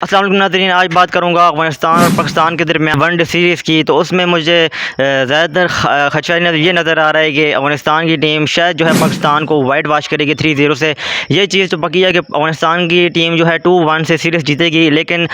अस्सलाम वालेकुम नाज़रीन, आज बात करूँगा अफ़गानिस्तान और पाकिस्तान के दरमियान वनडे सीरीज़ की। तो उसमें मुझे ज़्यादातर खदशा ये नज़र आ रहा है कि अफ़गानिस्तान की टीम शायद जो है पाकिस्तान को वाइट वाश करेगी 3-0 से। ये चीज़ तो पक्की है कि अफ़गानिस्तान की टीम जो है 2-1 से सीरीज़ जीतेगी। लेकिन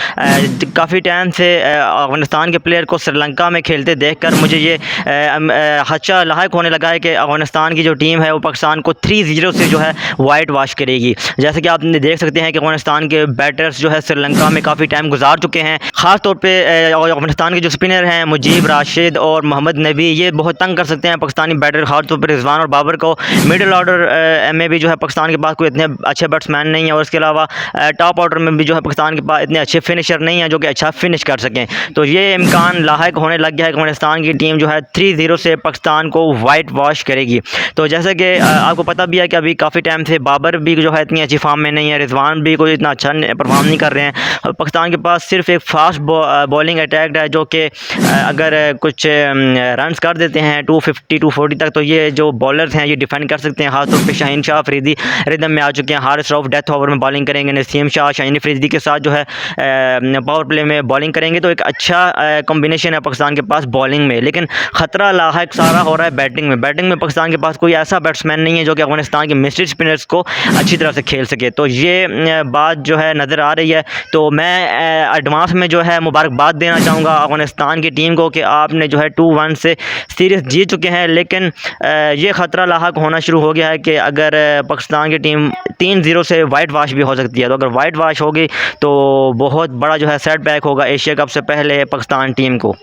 काफ़ी टाइम से अफ़गानिस्तान के प्लेयर को श्रीलंका में खेलते देख कर मुझे ये खदशा लाहिक होने लगा है कि अफ़गानिस्तान की जो टीम है वो पाकिस्तान को 3-0 से जो है वाइट वाश करेगी। जैसे कि आप देख सकते हैं कि अफ़गानिस्तान के बैटर्स जो है श्रीलंका में काफ़ी टाइम गुजार चुके हैं। ख़ास तौर पे अफ़गानिस्तान के जो स्पिनर हैं मुजीब, राशिद और मोहम्मद नबी, ये बहुत तंग कर सकते हैं पाकिस्तानी बैटर, ख़ास तौर पर रिजवान और बाबर को। मिडिल ऑर्डर में भी जो है पाकिस्तान के पास कोई इतने अच्छे बैट्समैन नहीं है, और इसके अलावा टॉप ऑर्डर में भी जो है पाकिस्तान के पास इतने अच्छे फिनिशर नहीं हैं जो कि अच्छा फिनिश कर सकें। तो ये इम्कान लाहिक होने लग गया है कि अफ़गानिस्तान की टीम जो है 3-0 से पाकिस्तान को वाइट वॉश करेगी। तो जैसे कि आपको पता भी है कि अभी काफ़ी टाइम से बाबर भी जो है इतनी अच्छी फॉर्म में नहीं है, रिजवान भी कोई इतना अच्छा परफॉर्म नहीं कर रहे हैं। पाकिस्तान के पास सिर्फ एक फास्ट बॉलिंग अटैक है जो कि अगर कुछ रन्स कर देते हैं 250-240 तक, तो ये जो बॉलर्स हैं ये डिफेंड कर सकते हैं। खासतौर पे शाहीन शाह अफरीदी रिदम में आ चुके हैं। हारिस रऊफ डेथ ओवर में बॉलिंग करेंगे, नसीम शाह शाहीन अफरीदी के साथ जो है पावर प्ले में बॉलिंग करेंगे। तो एक अच्छा कॉम्बिनेशन है पाकिस्तान के पास बॉलिंग में। लेकिन ख़तरा लाहिक सारा हो रहा है बैटिंग में। बैटिंग में पाकिस्तान के पास कोई ऐसा बैट्समैन नहीं है जो कि अफगानिस्तान के मिस्ट्री स्पिनर्स को अच्छी तरह से खेल सके। तो ये बात जो है नज़र आ रही है। तो मैं एडवांस में जो है मुबारकबाद देना चाहूँगा अफ़गानिस्तान की टीम को कि आपने जो है 2-1 से सीरीज़ जीत चुके हैं। लेकिन ये ख़तरा लाहिक होना शुरू हो गया है कि अगर पाकिस्तान की टीम 3-0 से वाइट वाश भी हो सकती है। तो अगर वाइट वाश होगी तो बहुत बड़ा जो है सेटबैक होगा एशिया कप से पहले पाकिस्तान टीम को।